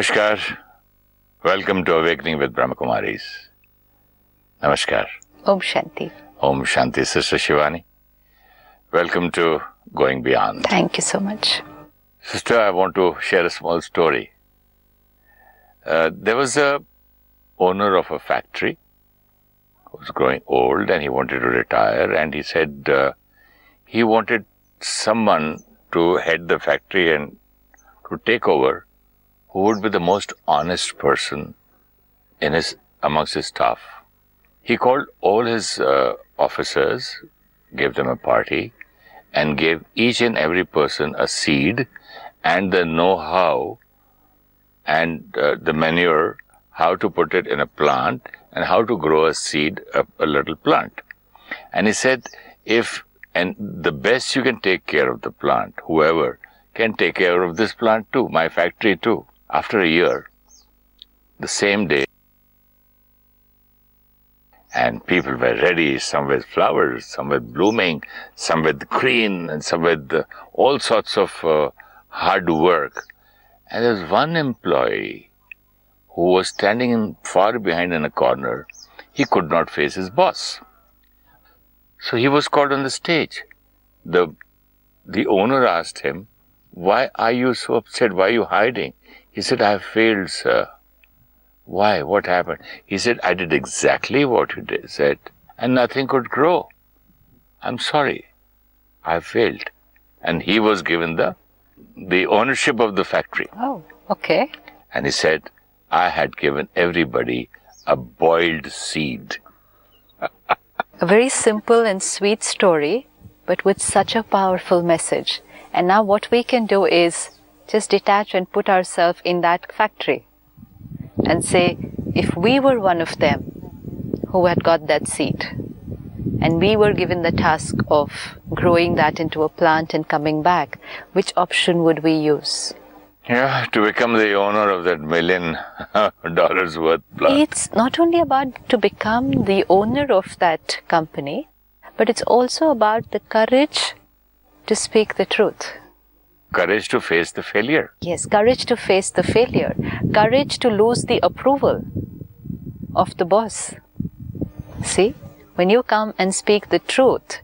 Namaskar. Welcome to Awakening with Brahmakumaris. Namaskar. Om Shanti. Om Shanti, Sister Shivani. Welcome to Going Beyond. Thank you so much. Sister, I want to share a small story. There was a owner of a factory who was growing old and he wanted to retire, and he said he wanted someone to head the factory and to take over who would be the most honest person amongst his staff. He called all his officers, gave them a party, and gave each and every person a seed and the know-how and the manure, how to put it in a plant and how to grow a seed, a little plant. And he said, and the best you can take care of the plant, whoever can take care of this plant too, my factory too. After a year, the same day, and people were ready, some with flowers, some with blooming, some with green, and some with all sorts of hard work. And there was one employee who was standing far behind in a corner. He could not face his boss. So he was called on the stage. The owner asked him, "Why are you so upset? Why are you hiding?" He said, "I have failed, sir." "Why? What happened?" He said, "I did exactly what you said, and nothing could grow. I'm sorry. I failed." And he was given the ownership of the factory. Oh, okay. And he said, "I had given everybody a boiled seed." A very simple and sweet story, but with such a powerful message. And now what we can do is just detach and put ourselves in that factory and say, if we were one of them who had got that seed and we were given the task of growing that into a plant and coming back, which option would we use? Yeah, to become the owner of that $1 million worth plant. It's not only about to become the owner of that company, but it's also about the courage to speak the truth. Courage to face the failure. Yes, courage to face the failure. Courage to lose the approval of the boss. See, when you come and speak the truth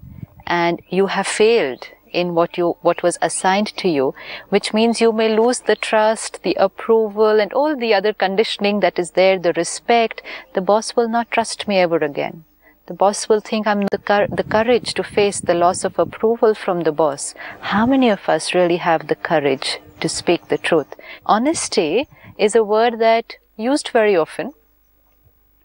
and you have failed in what was assigned to you, which means you may lose the trust, the approval and all the other conditioning that is there, the respect, the boss will not trust me ever again. The boss will think I'm the courage to face the loss of approval from the boss. How many of us really have the courage to speak the truth? Honesty is a word that used very often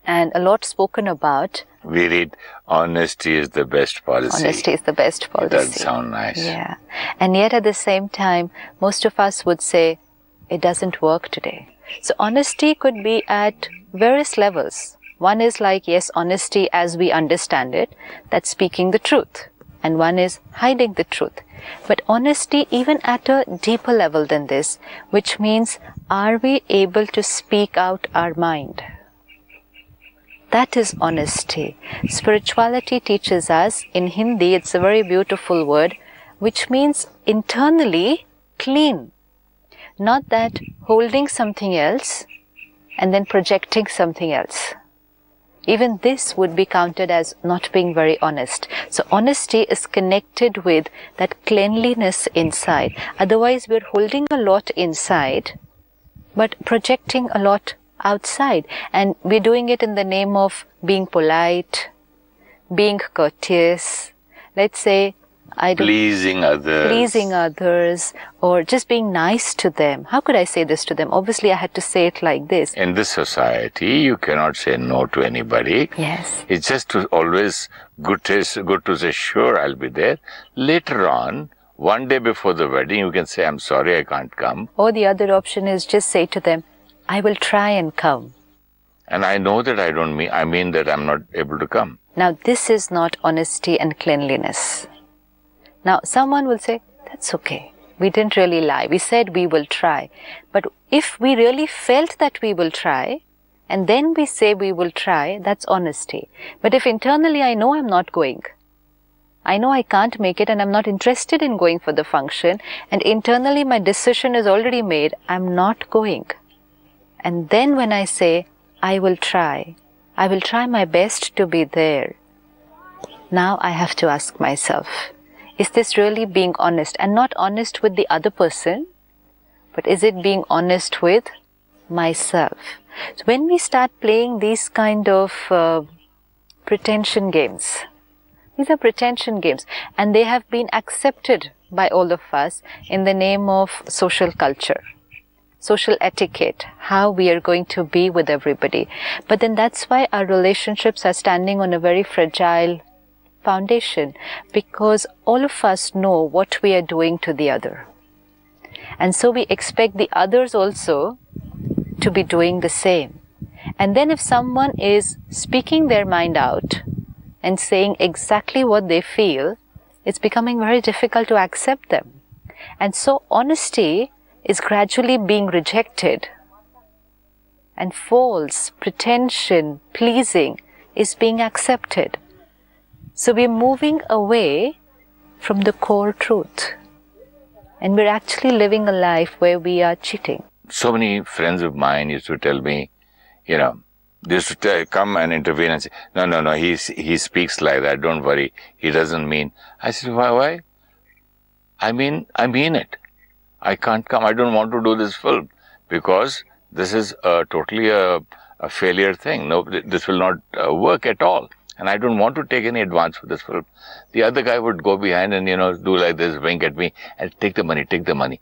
and a lot spoken about. We read, honesty is the best policy. Honesty is the best policy. It does sound nice. Yeah. And yet at the same time, most of us would say, it doesn't work today. So honesty could be at various levels. One is like, yes, honesty as we understand it, that's speaking the truth. And one is hiding the truth. But honesty even at a deeper level than this, which means, are we able to speak out our mind? That is honesty. Spirituality teaches us, in Hindi, it's a very beautiful word, which means internally clean. Not that holding something else and then projecting something else. Even this would be counted as not being very honest. So honesty is connected with that cleanliness inside. Otherwise, we're holding a lot inside, but projecting a lot outside. And we're doing it in the name of being polite, being courteous, let's say, pleasing others, or just being nice to them. How could I say this to them? Obviously, I had to say it like this. In this society, you cannot say no to anybody. Yes. It's just always good to say, sure, I'll be there. Later on, one day before the wedding, you can say, I'm sorry, I can't come. Or the other option is just say to them, I will try and come. And I know that I mean that I'm not able to come. Now, this is not honesty and cleanliness. Now, someone will say, that's okay. We didn't really lie. We said we will try. But if we really felt that we will try, and then we say we will try, that's honesty. But if internally I know I'm not going, I know I can't make it and I'm not interested in going for the function, and internally my decision is already made, I'm not going, And then when I say, I will try my best to be there. Now I have to ask myself, is this really being honest? And not honest with the other person, but is it being honest with myself? So when we start playing these kind of pretension games, these are pretension games, and they have been accepted by all of us in the name of social culture, social etiquette, how we are going to be with everybody. But then that's why our relationships are standing on a very fragile foundation, because all of us know what we are doing to the other. And so we expect the others also to be doing the same. And then if someone is speaking their mind out and saying exactly what they feel, it's becoming very difficult to accept them. And so honesty is gradually being rejected, and false pretension, pleasing is being accepted. So we're moving away from the core truth, and we're actually living a life where we are cheating. So many friends of mine used to tell me, they used to come and intervene and say, no, he speaks like that, don't worry, he doesn't mean. I said, why? I mean it. I can't come, I don't want to do this film, because this is totally a failure thing. No, this will not work at all. And I don't want to take any advance for this film. The other guy would go behind and, do like this, wink at me, and take the money.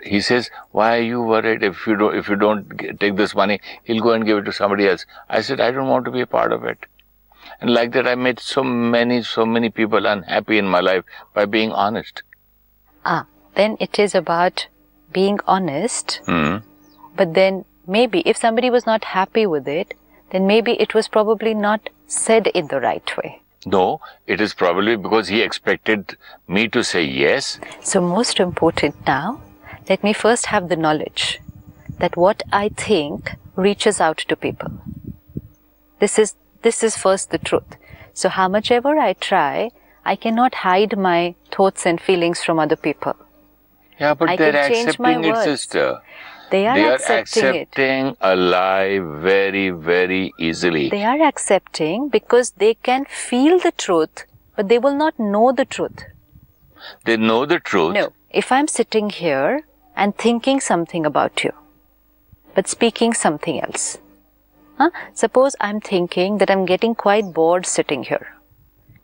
He says, why are you worried? If you don't take this money, he'll go and give it to somebody else. I said, I don't want to be a part of it. And like that, I made so many people unhappy in my life by being honest. Then it is about being honest. But then maybe if somebody was not happy with it, then maybe it was probably not said in the right way. No, it is probably because he expected me to say yes. So most important now, let me first have the knowledge that what I think reaches out to people. This is first the truth. So how much ever I try, I cannot hide my thoughts and feelings from other people. Yeah, but they're accepting it, sister. They are accepting a lie very, very easily. They are accepting because they can feel the truth, but they will not know the truth. They know the truth. No. If I'm sitting here and thinking something about you, but speaking something else. Suppose I'm thinking that I'm getting quite bored sitting here.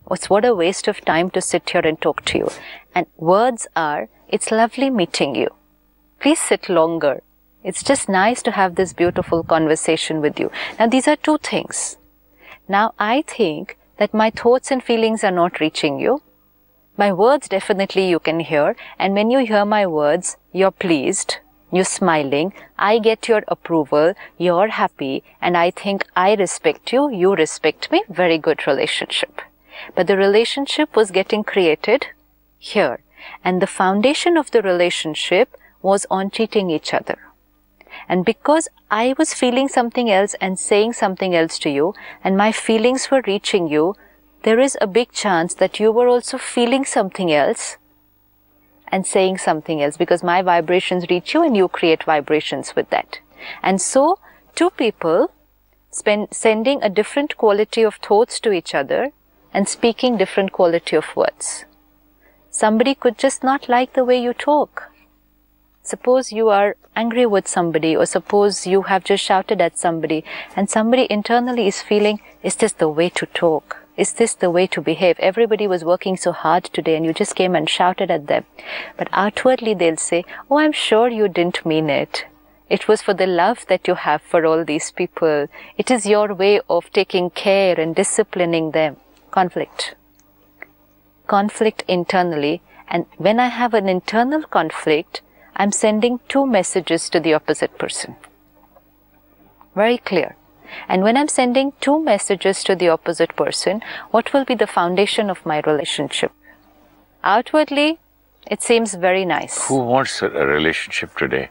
What a waste of time to sit here and talk to you. And words are, it's lovely meeting you. Please sit longer. It's just nice to have this beautiful conversation with you. Now, these are two things. Now, I think that my thoughts and feelings are not reaching you. My words definitely you can hear. And when you hear my words, you're pleased, you're smiling, I get your approval, you're happy, and I think I respect you, you respect me. Very good relationship. But the relationship was getting created here. And the foundation of the relationship was on cheating each other. And because I was feeling something else and saying something else to you, and my feelings were reaching you, there is a big chance that you were also feeling something else and saying something else, because my vibrations reach you and you create vibrations with that. And so, two people sending a different quality of thoughts to each other and speaking different quality of words. Somebody could just not like the way you talk. Suppose you are angry with somebody, or suppose you have just shouted at somebody, and somebody internally is feeling, is this the way to talk? Is this the way to behave? Everybody was working so hard today and you just came and shouted at them. But outwardly they'll say, oh, I'm sure you didn't mean it. It was for the love that you have for all these people. It is your way of taking care and disciplining them. Conflict. Conflict internally. And when I have an internal conflict, I'm sending two messages to the opposite person. Very clear. And when I'm sending two messages to the opposite person, what will be the foundation of my relationship? Outwardly, it seems very nice. Who wants a relationship today?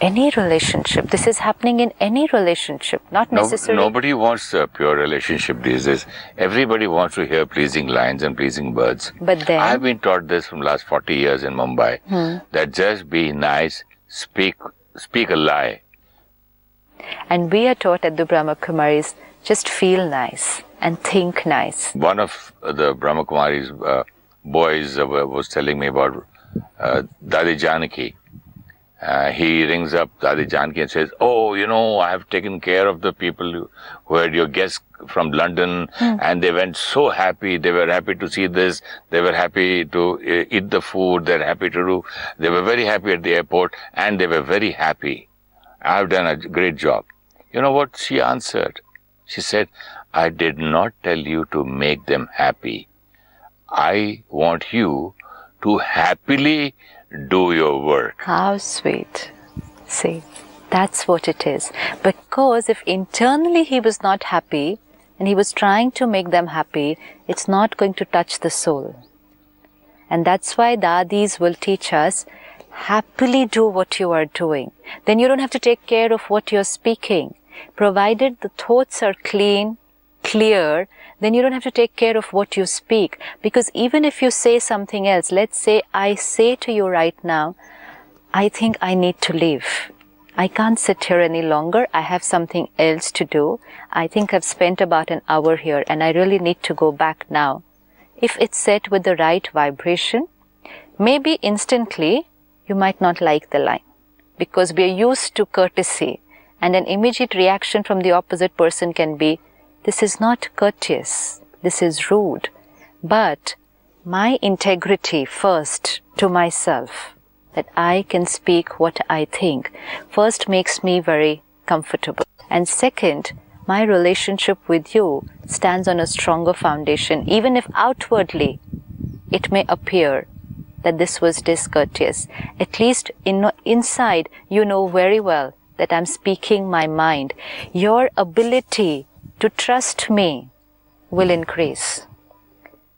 Any relationship. This is happening in any relationship, not necessarily. Nobody wants a pure relationship these days. Everybody wants to hear pleasing lines and pleasing words. But then, I've been taught this from last 40 years in Mumbai, that just be nice, speak a lie. And we are taught at the Brahmakumaris, just feel nice and think nice. One of the Brahmakumaris boys was telling me about Dadi Janaki. He rings up Dadi Janaki and says, "Oh, you know, I have taken care of the people who had your guests from London, and they went so happy. They were happy to see this. They were happy to eat the food. They were very happy at the airport, and they were very happy. I've done a great job." You know what she answered? She said, "I did not tell you to make them happy. I want you to happily do your work." How sweet. See, that's what it is. Because if internally he was not happy and he was trying to make them happy, it's not going to touch the soul. And that's why Dadis will teach us, happily do what you are doing. Then you don't have to take care of what you're speaking. Provided the thoughts are clear, then you don't have to take care of what you speak. Because even if you say something else, let's say I say to you right now, I think I need to leave. I can't sit here any longer. I have something else to do. I think I've spent about an hour here and I really need to go back now. If it's set with the right vibration, maybe instantly you might not like the line because we are used to courtesy, and an immediate reaction from the opposite person can be, "This is not courteous, this is rude." But my integrity first to myself, that I can speak what I think, first makes me very comfortable. And second, my relationship with you stands on a stronger foundation, even if outwardly it may appear that this was discourteous. At least inside you know very well that I'm speaking my mind. Your ability to trust me will increase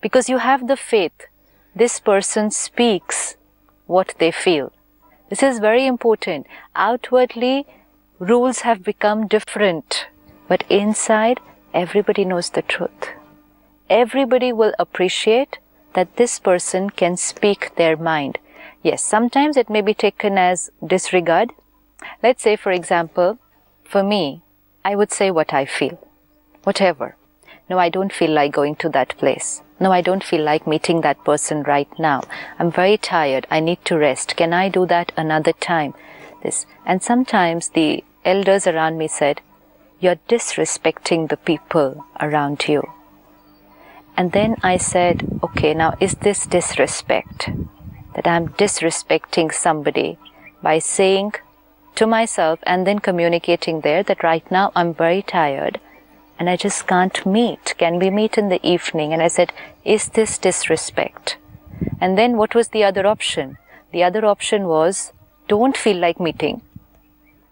because you have the faith. This person speaks what they feel. This is very important. Outwardly, rules have become different, but inside, everybody knows the truth. Everybody will appreciate that this person can speak their mind. Yes, sometimes it may be taken as disregard. Let's say, for example, for me, I would say what I feel. Whatever. No, I don't feel like going to that place. No, I don't feel like meeting that person right now. I'm very tired. I need to rest. Can I do that another time? This. And sometimes the elders around me said, "You're disrespecting the people around you." And then I said, okay, now is this disrespect? That I'm disrespecting somebody by saying to myself and then communicating there that right now I'm very tired and I just can't meet. Can we meet in the evening? And I said, is this disrespect? And then what was the other option? The other option was, don't feel like meeting.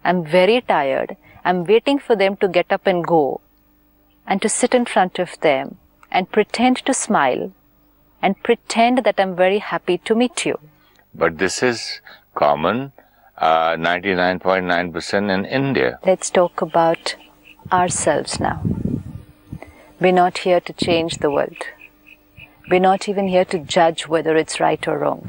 I'm very tired. I'm waiting for them to get up and go and to sit in front of them and pretend to smile and pretend that I'm very happy to meet you. But this is common 99.9% in India. Let's talk about ourselves now. We're not here to change the world. We're not even here to judge whether it's right or wrong.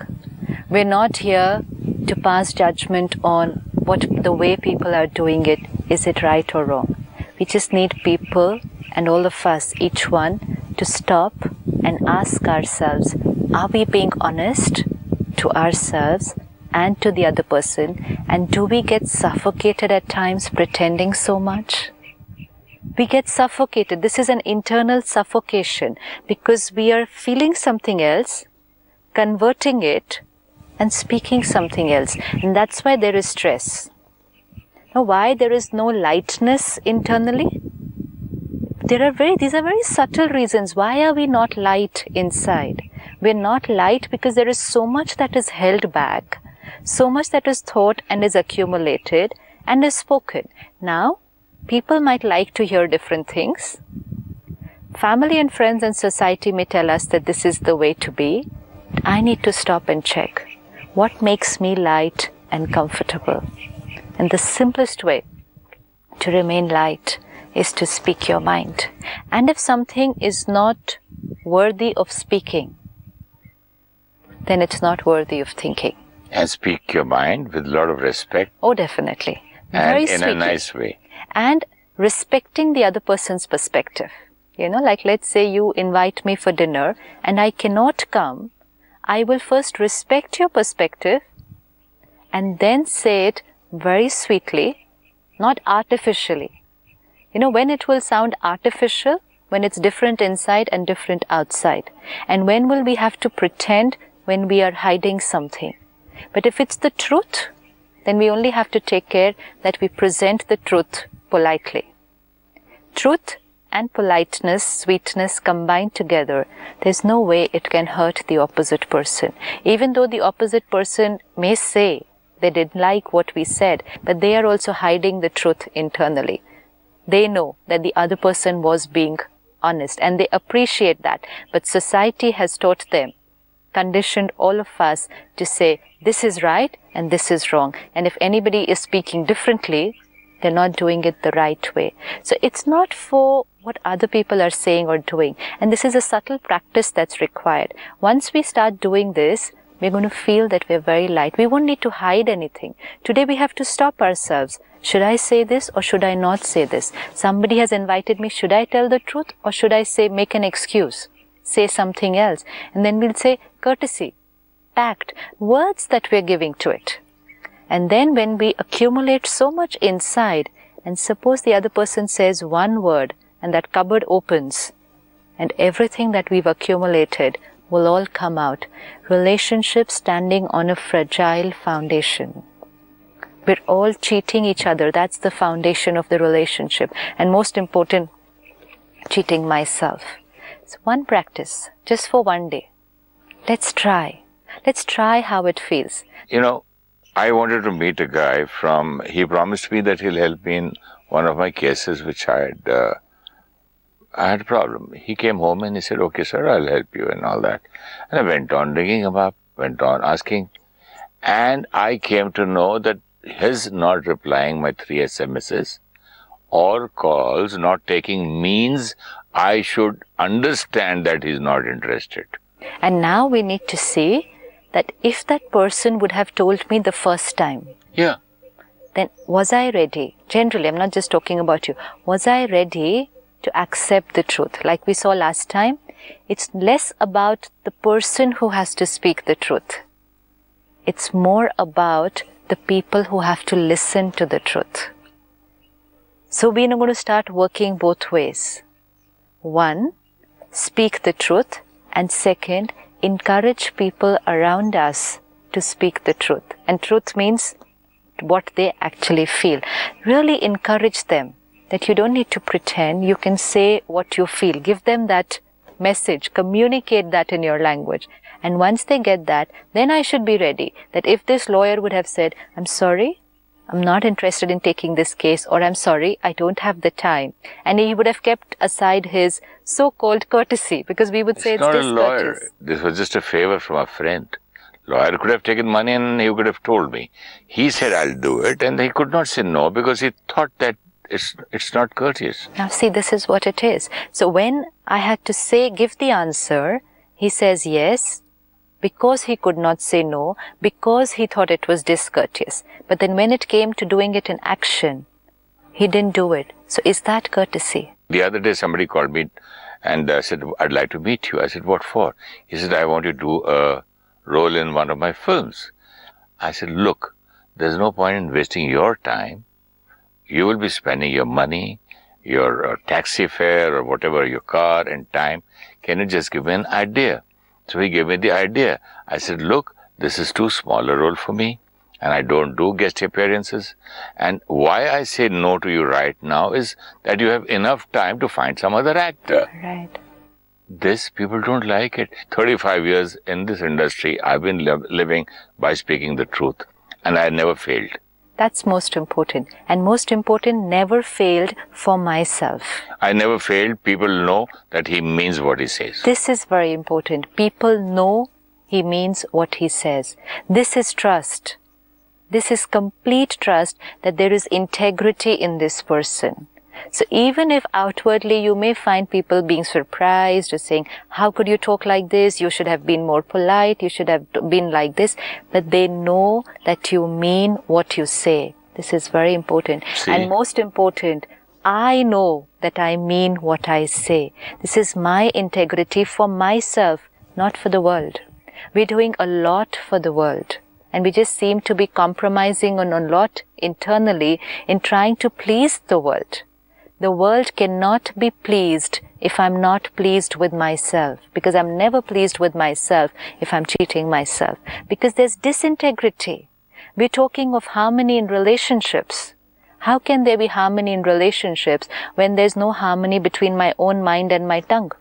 We're not here to pass judgment on what the way people are doing it. Is it right or wrong? We just need people and all of us, each one, to stop and ask ourselves, are we being honest to ourselves and to the other person? And do we get suffocated at times pretending so much? We get suffocated. This is an internal suffocation because we are feeling something else, converting it and speaking something else. And that's why there is stress. Now, why there is no lightness internally? These are very subtle reasons. Why are we not light inside? We're not light because there is so much that is held back, so much that is thought and is accumulated and is spoken. Now, people might like to hear different things. Family and friends and society may tell us that this is the way to be. I need to stop and check what makes me light and comfortable. And the simplest way to remain light is to speak your mind. And if something is not worthy of speaking, then it's not worthy of thinking. And speak your mind with a lot of respect. Oh, definitely. Very in sweetly. a nice way. And respecting the other person's perspective. You know, like let's say you invite me for dinner and I cannot come. I will first respect your perspective and then say it very sweetly, not artificially. You know, when it will sound artificial, when it's different inside and different outside. And when will we have to pretend when we are hiding something? But if it's the truth, then we only have to take care that we present the truth politely. Truth and politeness, sweetness combined together, there's no way it can hurt the opposite person. Even though the opposite person may say they didn't like what we said, but they are also hiding the truth internally. They know that the other person was being honest and they appreciate that. But society has taught them, conditioned all of us to say this is right and this is wrong. And if anybody is speaking differently, they're not doing it the right way. So it's not for what other people are saying or doing. And this is a subtle practice that's required. Once we start doing this, we're going to feel that we're very light. We won't need to hide anything. Today we have to stop ourselves. Should I say this or should I not say this? Somebody has invited me. Should I tell the truth or should I say, make an excuse? Say something else. And then we'll say courtesy, tact, words that we're giving to it. And then when we accumulate so much inside, and suppose the other person says one word and that cupboard opens and everything that we've accumulated will all come out. Relationships standing on a fragile foundation. We're all cheating each other. That's the foundation of the relationship. And most important, cheating myself. It's one practice, just for one day. Let's try. Let's try how it feels. You know, I wanted to meet a guy he promised me that he'll help me in one of my cases which I had a problem. He came home and he said, okay, sir, I'll help you and all that. And I went on ringing him up, went on asking. And I came to know that his not replying my 3 SMSs or calls, not taking means I should understand that he's not interested. And now we need to see that if that person would have told me the first time, yeah, then was I ready? Generally, I'm not just talking about you. Was I ready to accept the truth? Like we saw last time, it's less about the person who has to speak the truth. It's more about the people who have to listen to the truth. So we're going to start working both ways. One, speak the truth, and second, encourage people around us to speak the truth. And truth means what they actually feel. Really encourage them that you don't need to pretend. You can say what you feel. Give them that message. Communicate that in your language. And once they get that, then I should be ready. That if this lawyer would have said, I'm sorry, I'm not interested in taking this case, or I'm sorry, I don't have the time. And he would have kept aside his so-called courtesy, because we would say it's not a discourteous. lawyer. This was just a favor from a friend. Lawyer could have taken money and he could have told me. He said, I'll do it. And he could not say no because he thought that it's not courteous. Now see, this is what it is. So when I had to say, give the answer, he says yes, because he could not say no, because he thought it was discourteous. But then when it came to doing it in action, he didn't do it. So is that courtesy? The other day somebody called me and said, I'd like to meet you. I said, what for? He said, I want you to do a role in one of my films. I said, look, there's no point in wasting your time. You will be spending your money, your taxi fare or whatever, your car and time. Can you just give me an idea? So he gave me the idea. I said, look, this is too small a role for me and I don't do guest appearances. And why I say no to you right now is that you have enough time to find some other actor. Right. This, people don't like it. 35 years in this industry, I've been living by speaking the truth and I never failed. That's most important. And most important, never failed for myself. I never failed. People know that he means what he says. This is very important. People know he means what he says. This is trust. This is complete trust that there is integrity in this person. So even if outwardly you may find people being surprised or saying, how could you talk like this? You should have been more polite. You should have been like this. But they know that you mean what you say. This is very important. See? And most important, I know that I mean what I say. This is my integrity for myself, not for the world. We're doing a lot for the world. And we just seem to be compromising on a lot internally in trying to please the world. The world cannot be pleased if I'm not pleased with myself, because I'm never pleased with myself if I'm cheating myself, because there's disintegrity. We're talking of harmony in relationships. How can there be harmony in relationships when there's no harmony between my own mind and my tongue?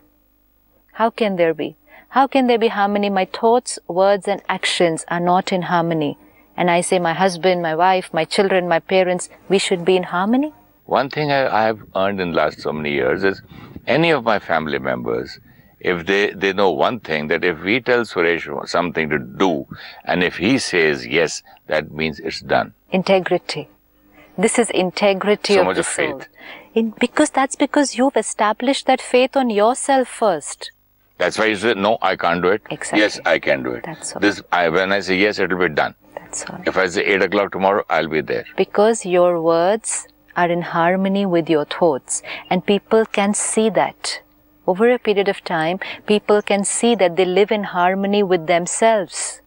How can there be? How can there be harmony? My thoughts, words and actions are not in harmony. And I say my husband, my wife, my children, my parents, we should be in harmony. One thing I have earned in the last so many years is any of my family members, if they know one thing, that if we tell Suresh something to do, and if he says yes, that means it's done. Integrity. This is integrity so of much the of soul. faith. Because you've established that faith on yourself first. That's why you say, no, I can't do it. Exactly. Yes, I can do it. That's all. When I say yes, it will be done. That's all. If I say 8 o'clock tomorrow, I'll be there. Because your words are in harmony with your thoughts, and people can see that. Over a period of time, people can see that they live in harmony with themselves.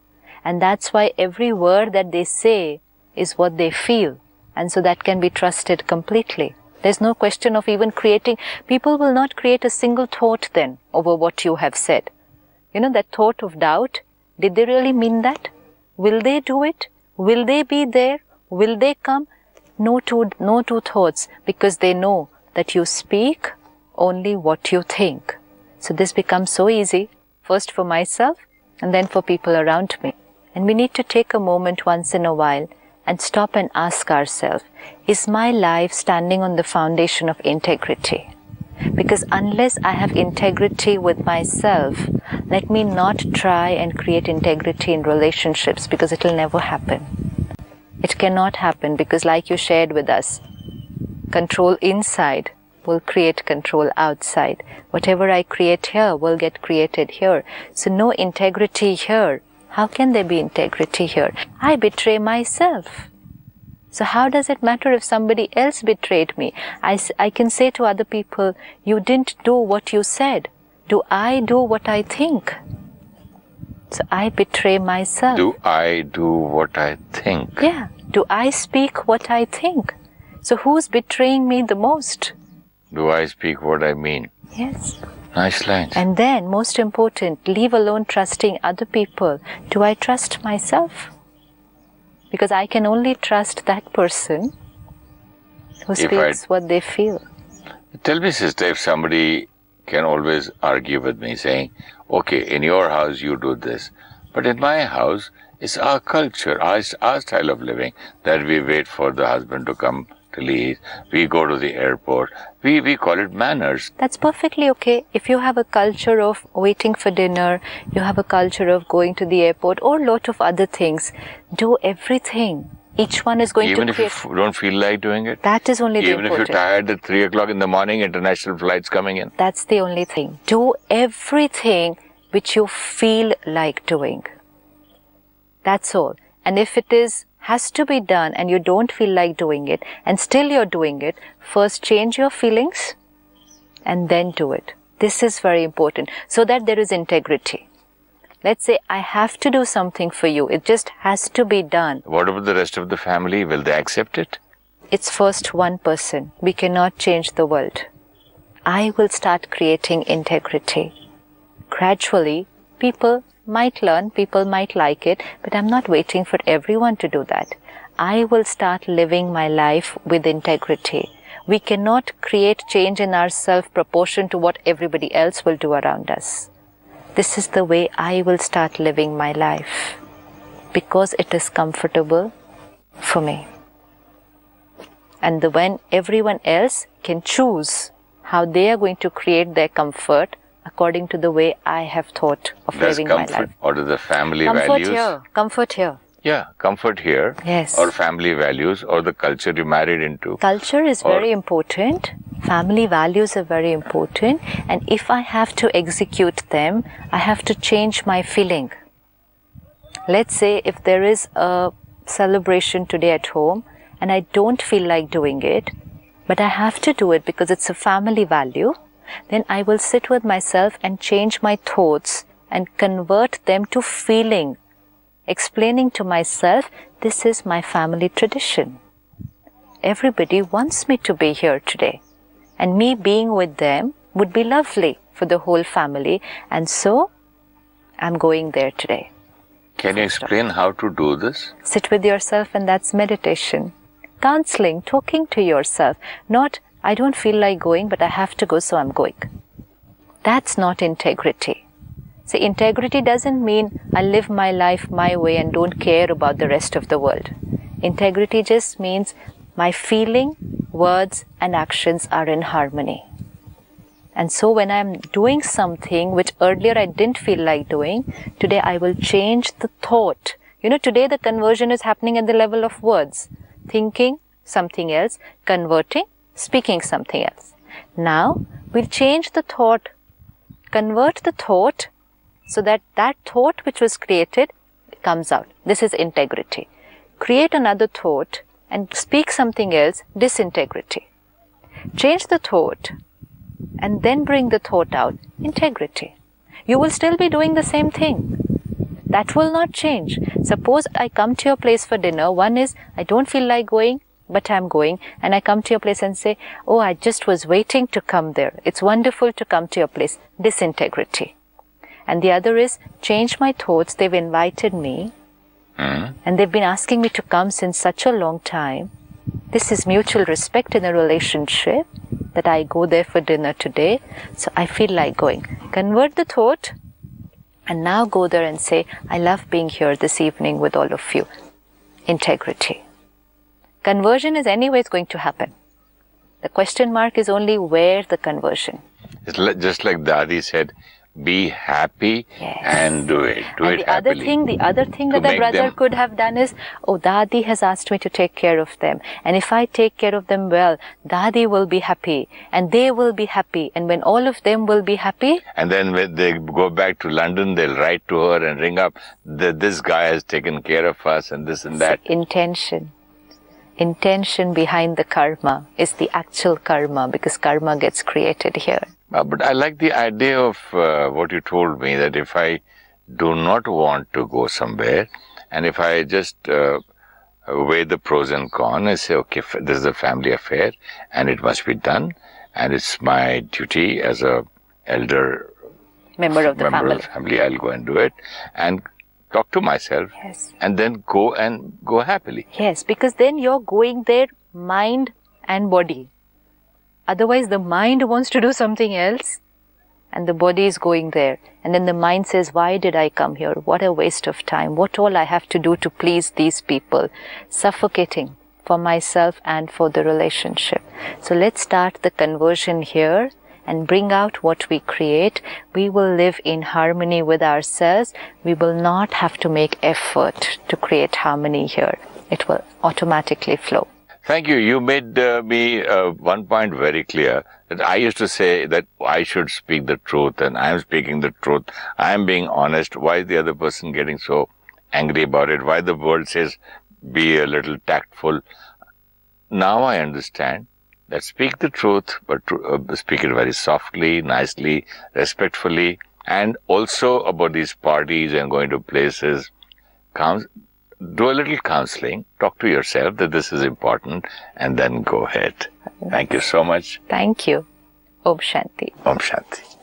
And that's why every word that they say is what they feel. And so that can be trusted completely. There's no question of even creating. People will not create a single thought then over what you have said. You know, that thought of doubt, did they really mean that? Will they do it? Will they be there? Will they come? No two thoughts, because they know that you speak only what you think. So this becomes so easy, first for myself and then for people around me. And we need to take a moment once in a while and stop and ask ourselves, is my life standing on the foundation of integrity? Because unless I have integrity with myself, let me not try and create integrity in relationships, because it will never happen. It cannot happen, because like you shared with us, control inside will create control outside. Whatever I create here will get created here. So no integrity here. How can there be integrity here? I betray myself. So how does it matter if somebody else betrayed me? I can say to other people, you didn't do what you said. Do I do what I think? So I betray myself. Do I do what I think? Yeah. Do I speak what I think? So who's betraying me the most? Do I speak what I mean? Yes. Nice lines. And then, most important, leave alone trusting other people. Do I trust myself? Because I can only trust that person who speaks what they feel. Tell me, sister, if somebody can always argue with me saying, okay, in your house you do this, but in my house, it's our culture, our style of living, that we wait for the husband to come to leave, we go to the airport, we call it manners. That's perfectly okay. If you have a culture of waiting for dinner, you have a culture of going to the airport, or a lot of other things, do everything. Each one is going Even to create... if you don't feel like doing it? That is only the important. Even if you're tired at 3 o'clock in the morning, international flights coming in? That's the only thing. Do everything which you feel like doing. That's all. And if it has to be done and you don't feel like doing it and still you're doing it, first change your feelings and then do it. This is very important, so that there is integrity. Let's say I have to do something for you. It just has to be done. What about the rest of the family? Will they accept it? It's first one person. We cannot change the world. I will start creating integrity. Gradually, people might learn, people might like it, but I'm not waiting for everyone to do that. I will start living my life with integrity. We cannot create change in ourselves proportion to what everybody else will do around us. This is the way I will start living my life, because it is comfortable for me. And when everyone else can choose how they are going to create their comfort according to the way I have thought of living my life. Does comfort or the family values? Comfort here. Yeah, comfort here. Yes. Or family values or the culture you married into. Culture is very important. Family values are very important. And if I have to execute them, I have to change my feeling. Let's say if there is a celebration today at home and I don't feel like doing it, but I have to do it because it's a family value, then I will sit with myself and change my thoughts and convert them to feeling, explaining to myself, this is my family tradition. Everybody wants me to be here today, and me being with them would be lovely for the whole family, and so I'm going there today. Can you explain how to do this? Sit with yourself, and that's meditation. Counseling, talking to yourself, not, I don't feel like going, but I have to go, so I'm going. That's not integrity. See, integrity doesn't mean I live my life my way and don't care about the rest of the world. Integrity just means my feeling, words, and actions are in harmony. And so when I'm doing something which earlier I didn't feel like doing, today I will change the thought. You know, today the conversion is happening at the level of words. Thinking something else, converting, speaking something else. Now, we'll change the thought, convert the thought so that that thought which was created comes out. This is integrity. Create another thought and speak something else, disintegrity. Change the thought and then bring the thought out, integrity. You will still be doing the same thing. That will not change. Suppose I come to your place for dinner. One is, I don't feel like going, but I'm going. And I come to your place and say, oh, I just was waiting to come there. It's wonderful to come to your place. Disintegrity. And the other is, change my thoughts. They've invited me. And they've been asking me to come since such a long time. This is mutual respect in a relationship, that I go there for dinner today, so I feel like going. Convert the thought and now go there and say, I love being here this evening with all of you. Integrity. Conversion is anyways going to happen. The question mark is only where the conversion. It's just like Dadi said, be happy and do it. Do and it happily. The other thing that the brother could have done is, oh, Dadi has asked me to take care of them. And if I take care of them well, Dadi will be happy and they will be happy. And when all of them will be happy. And then when they go back to London, they'll write to her and ring up that this guy has taken care of us and this and that. So intention. Intention behind the karma is the actual karma, because karma gets created here. But I like the idea of what you told me, that if I do not want to go somewhere, and if I just weigh the pros and cons, I say, okay, this is a family affair, and it must be done, and it's my duty as a elder member of the family, I'll go and do it, and talk to myself, and then go happily. Yes, because then you're going there, mind and body. Otherwise, the mind wants to do something else and the body is going there. And then the mind says, why did I come here? What a waste of time. What all I have to do to please these people. Suffocating for myself and for the relationship. So let's start the conversion here and bring out what we create. We will live in harmony with ourselves. We will not have to make effort to create harmony here. It will automatically flow. Thank you. You made me one point very clear, that I used to say that I should speak the truth, and I am speaking the truth. I am being honest. Why is the other person getting so angry about it? Why the world says be a little tactful? Now I understand that speak the truth, but speak it very softly, nicely, respectfully, and also about these parties and going to places. Do a little counseling, talk to yourself that this is important, and then go ahead. Thank you so much. Thank you. Om Shanti. Om Shanti.